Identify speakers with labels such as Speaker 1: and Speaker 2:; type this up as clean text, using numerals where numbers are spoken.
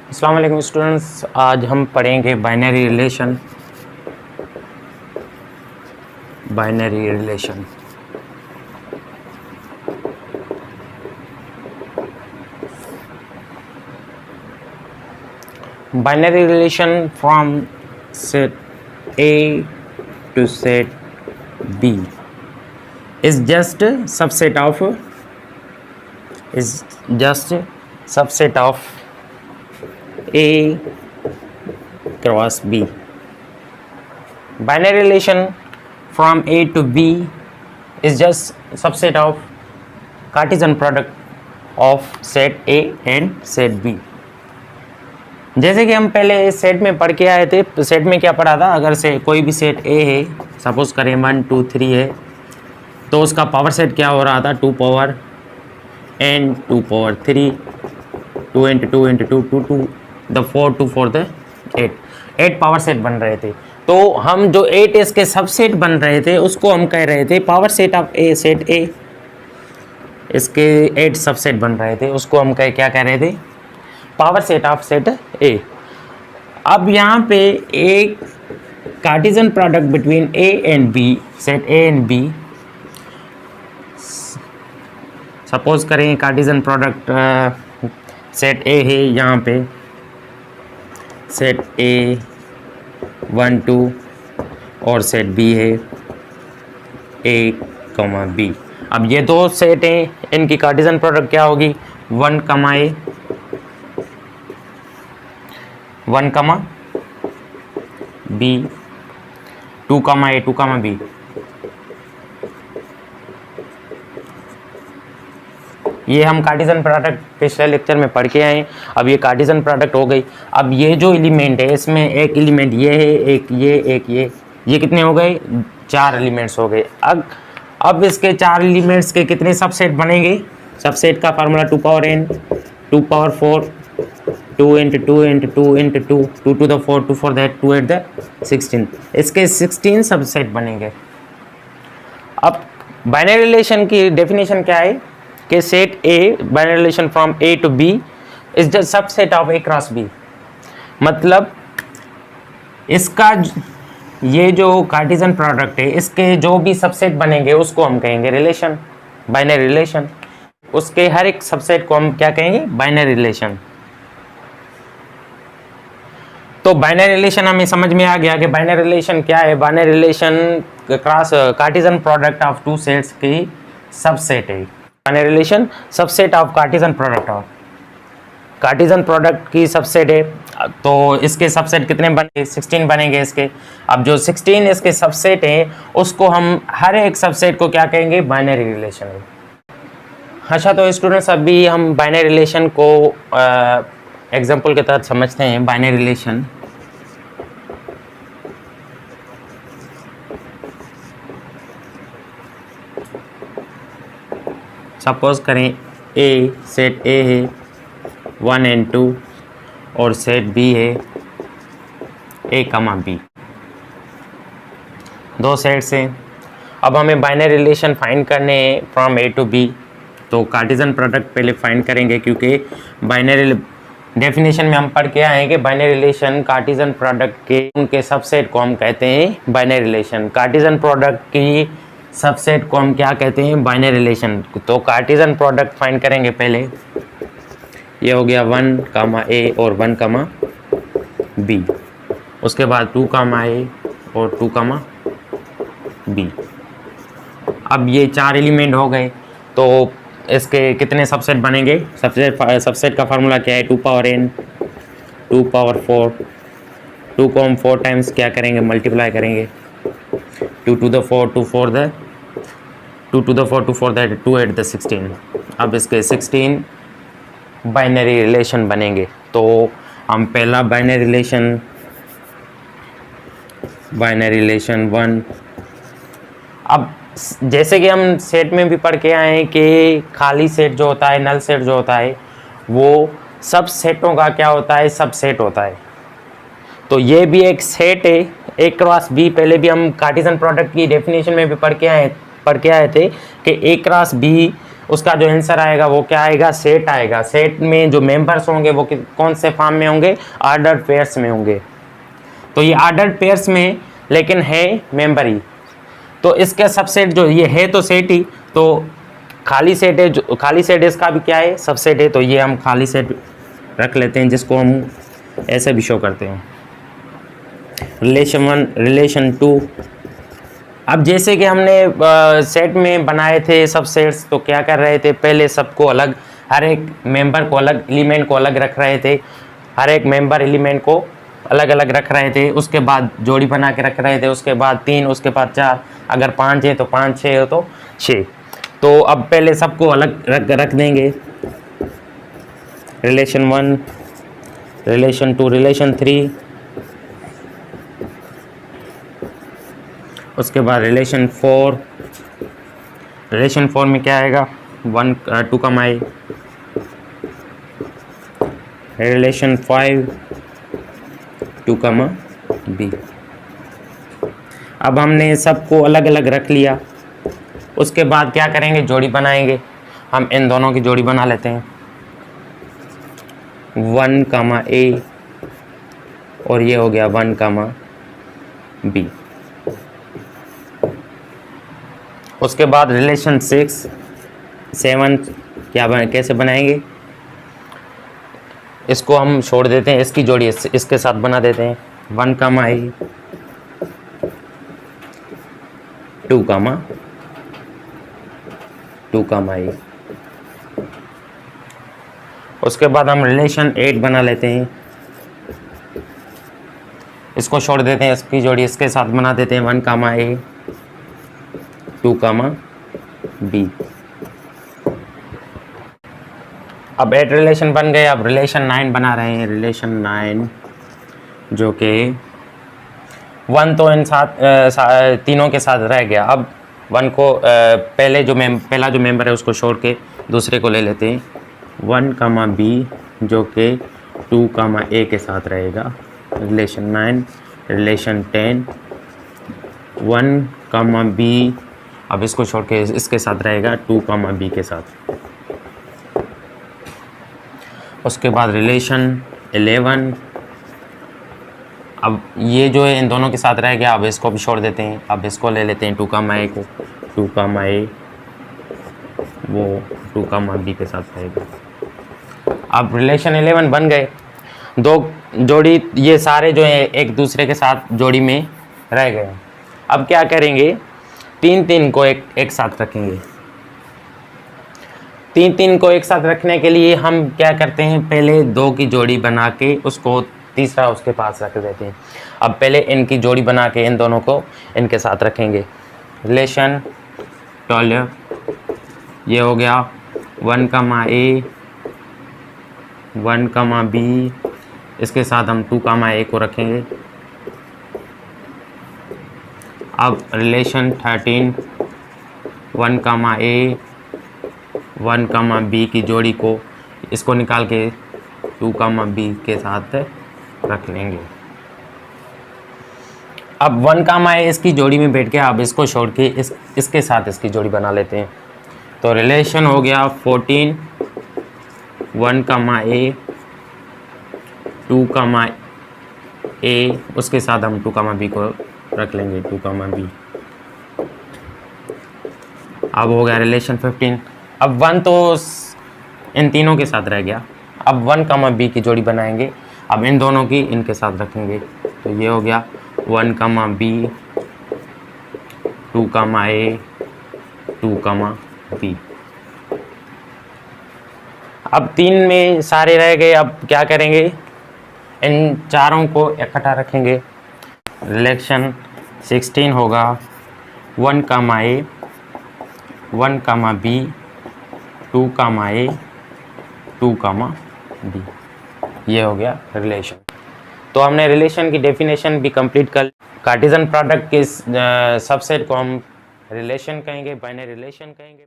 Speaker 1: अस्सलाम वालेकुम स्टूडेंट्स, आज हम पढ़ेंगे binary relation. Binary relation binary relation from set A to set B is just subset of A cross B. Binary relation from A to B is just subset of Cartesian product of set A and set B. जैसे कि हम पहले set में पढ़ के आए थे, set में क्या पढ़ा था, अगर से कोई भी सेट ए है, सपोज करें 1 2 3 है, तो उसका पावर सेट क्या हो रहा था, 2 power n 2 power 3 2 into 2 into 2 2 2 the 4 2 4 the 8 power set बन रहे थे। तो हम जो 8 इसके सबसेट बन रहे थे उसको हम कह रहे थे power set of A. Set ए इसके 8 सबसेट बन रहे थे, उसको हम क्या कह रहे थे, power set of set A. अब यहाँ पे एक cartesian product between A and B, set A and B, suppose करें कार्टेशियन प्रोडक्ट सेट ए है, यहाँ पे सेट ए 1 2 और सेट बी है ए कमा बी। अब ये दो सेट हैं, इनकी कार्टेशियन प्रोडक्ट क्या होगी, 1 कमा ए 1 कमा बी, 2 कमा ए 2 कमा बी। ये हम कार्टेशियन प्रोडक्ट पिछले लेक्चर में पढ़ के आए। अब ये कार्टेशियन प्रोडक्ट हो गई। अब ये जो एलिमेंट है, इसमें एक एलिमेंट ये है, एक ये कितने हो गए, 4 एलिमेंट्स हो गए। अब इसके 4 एलिमेंट्स के कितने सबसेट बनेंगे, सबसेट का formula 2 power n 2 power 4 2 into 2 into 2 into 2 2 to the 4 2 for that 2 at the 16, इसके 16 सबसेट बनेंगे। अब बाइनरी रिलेशन की डेफिनेशन क्या है कि set A, binary relation from A to B is the subset of A cross B. मतलब इसका ये जो कार्टेशियन प्रोडक्ट है, इसके जो भी सबसेट बनेंगे उसको हम कहेंगे रिलेशन, बाइनरी रिलेशन। उसके हर एक सबसेट को हम क्या कहेंगे, बाइनरी रिलेशन। तो बाइनरी रिलेशन हमें समझ में आ गया कि बाइनरी रिलेशन क्या है। Binary relation cross Cartesian product of 2 sets की सबसेट है। Binary relation subset of Cartesian product of, Cartesian product की सबसेट है। तो इसके सबसेट कितने बनेंगे, 16 बनेंगे इसके। अब जो 16 इसके सबसेट हैं उसको हम हर एक सबसेट को क्या कहेंगे, बाइनरी रिलेशन है। अच्छा, तो स्टूडेंट्स अभी हम बाइनरी रिलेशन को एग्जाम्पल के तहत समझते हैं। बाइनरी रिलेशन सपोज करें ए, सेट ए है 1 and 2 और सेट बी है ए कमा बी, दो सेट्स हैं। अब हमें बाइनरी रिलेशन फाइंड करने हैं फ्रॉम ए टू बी। तो कार्टेशियन प्रोडक्ट पहले फाइंड करेंगे, क्योंकि बाइनरी डेफिनेशन में हम पढ़ के आए हैं कि बाइनरी रिलेशन कार्टेशियन प्रोडक्ट के उनके सबसेट को हम कहते हैं बाइनरी रिलेशन। कार्टेशियन प्रोडक्ट की सबसेट को हम क्या कहते हैं, बाइनरी रिलेशन। तो कार्टेशियन प्रोडक्ट फाइंड करेंगे पहले। ये हो गया 1 कामा ए और 1 कामा बी, उसके बाद 2 कामा ए और 2 कामा बी। अब ये 4 एलिमेंट हो गए, तो इसके कितने सबसेट बनेंगे, सबसेट का फार्मूला क्या है, 2 पावर n 2 पावर 4, 2 को हम 4 टाइम्स क्या करेंगे, मल्टीप्लाई करेंगे, 2 to the 4 2 4 the 2 to the 4 2 4 that 2 8 the 16। अब इसके 16 बाइनरी रिलेशन बनेंगे। तो हम पहला बाइनरी रिलेशन 1। अब जैसे कि हम सेट में भी पढ़ के आए हैं कि खाली सेट जो होता है, नल सेट जो होता है, वो सब सेटों का क्या होता है, सबसेट होता है। तो ये भी एक सेट है, ए क्रॉस बी। पहले भी हम कार्टेशियन प्रोडक्ट की डेफिनेशन में भी पढ़ के आए थे कि ए क्रॉस बी उसका जो आंसर आएगा वो क्या आएगा, सेट आएगा। सेट में जो मेंबर्स होंगे वो कौन से फॉर्म में होंगे, ऑर्डर्ड पेयर्स में होंगे। तो ये ऑर्डर्ड पेयर्स में लेकिन है मेंबर ही, तो इसका सबसेट जो ये है तो सेट ही, तो खाली सेट है, जो खाली सेट इसका भी क्या है, सबसेट है। तो ये हम खाली सेट रख लेते हैं, जिसको हम ऐसे भी शो करते हैं, रिलेशन 1 रिलेशन 2। अब जैसे कि हमने सेट में बनाए थे सब सेट्स, तो क्या कर रहे थे, पहले सबको अलग, हर एक मेंबर को अलग, एलिमेंट को अलग रख रहे थे, हर एक मेंबर एलिमेंट को अलग अलग रख रहे थे, उसके बाद जोड़ी बना के रख रहे थे, उसके बाद 3, उसके बाद 4, अगर 5 है तो 5, 6 हो तो 6। तो अब पहले सबको अलग रख देंगे, रिलेशन 1 रिलेशन 2 रिलेशन 3, उसके बाद रिलेशन 4। रिलेशन 4 में क्या आएगा, 1 2 का माई, रिलेशन 5 2 का मा बी। अब हमने सबको अलग अलग रख लिया, उसके बाद क्या करेंगे, जोड़ी बनाएंगे। हम इन दोनों की जोड़ी बना लेते हैं, 1 कामा ए और ये हो गया 1 कामा बी। उसके बाद रिलेशन 6 7 कैसे बनाएंगे, इसको हम छोड़ देते हैं, इसकी जोड़ी इसके साथ बना देते हैं, 1 कामा ए 2 कामा ए। उसके बाद हम रिलेशन 8 बना लेते हैं, इसको छोड़ देते हैं, इसकी जोड़ी इसके साथ बना देते हैं, 1 कामा ए 2 कामा बी। अब 8 रिलेशन बन गए। अब रिलेशन 9 बना रहे हैं, रिलेशन 9 जो कि 1 तो इन तीनों के साथ रह गया। अब 1 को पहला जो मेंबर है उसको छोड़ के दूसरे को ले लेते हैं, 1 कामा बी जो कि 2 कामा ए के साथ रहेगा, रिलेशन 9 रिलेशन 10 1 कामा बी, अब इसको छोड़ के इसके साथ रहेगा 2 कामा बी के साथ। उसके बाद रिलेशन 11, अब ये जो है इन दोनों के साथ रह गया, अब इसको भी छोड़ देते हैं, अब इसको ले लेते हैं 2 कामा ए को, 2 कामा ए वो 2 कामा बी के साथ रहेगा। अब रिलेशन 11 बन गए, दो जोड़ी ये सारे जो है एक दूसरे के साथ जोड़ी में रह गए। अब क्या करेंगे, 3 को एक साथ रखेंगे। 3 को एक साथ रखने के लिए हम क्या करते हैं, पहले 2 की जोड़ी बना के उसको तीसरा उसके पास रख देते हैं। अब पहले इनकी जोड़ी बना के इन दोनों को इनके साथ रखेंगे, रिलेशन 12 ये हो गया 1 कामा ए 1 कामा बी, इसके साथ हम 2 कामा ए को रखेंगे। अब रिलेशन 13 1 कामा ए 1 कामा बी की जोड़ी को इसको निकाल के 2 कामा बी के साथ रख लेंगे। अब 1 कामा ए इसकी जोड़ी में बैठ गया, अब इसको छोड़ के इसके साथ इसकी जोड़ी बना लेते हैं। तो रिलेशन हो गया 14 1 कामा ए 2 कामा ए, उसके साथ हम 2 कामा बी को रख लेंगे, 2 कामा बी। अब हो गया रिलेशन 15। अब 1 तो इन तीनों के साथ रह गया, अब 1 कामा बी की जोड़ी बनाएंगे, अब इन दोनों की इनके साथ रखेंगे। तो ये हो गया 1 कामा बी 2 कामा ए 2 कामा बी। अब 3 में सारे रह गए, अब क्या करेंगे, इन चारों को इकट्ठा रखेंगे। रिलेशन 16 होगा 1 कामा ए 1 कामा बी 2 कामा ए 2 कामा बी, ये हो गया रिलेशन। तो हमने रिलेशन की डेफिनेशन भी कंप्लीट कर। कार्टेशियन प्रोडक्ट के सबसेट को हम रिलेशन कहेंगे, बाइनरी रिलेशन कहेंगे।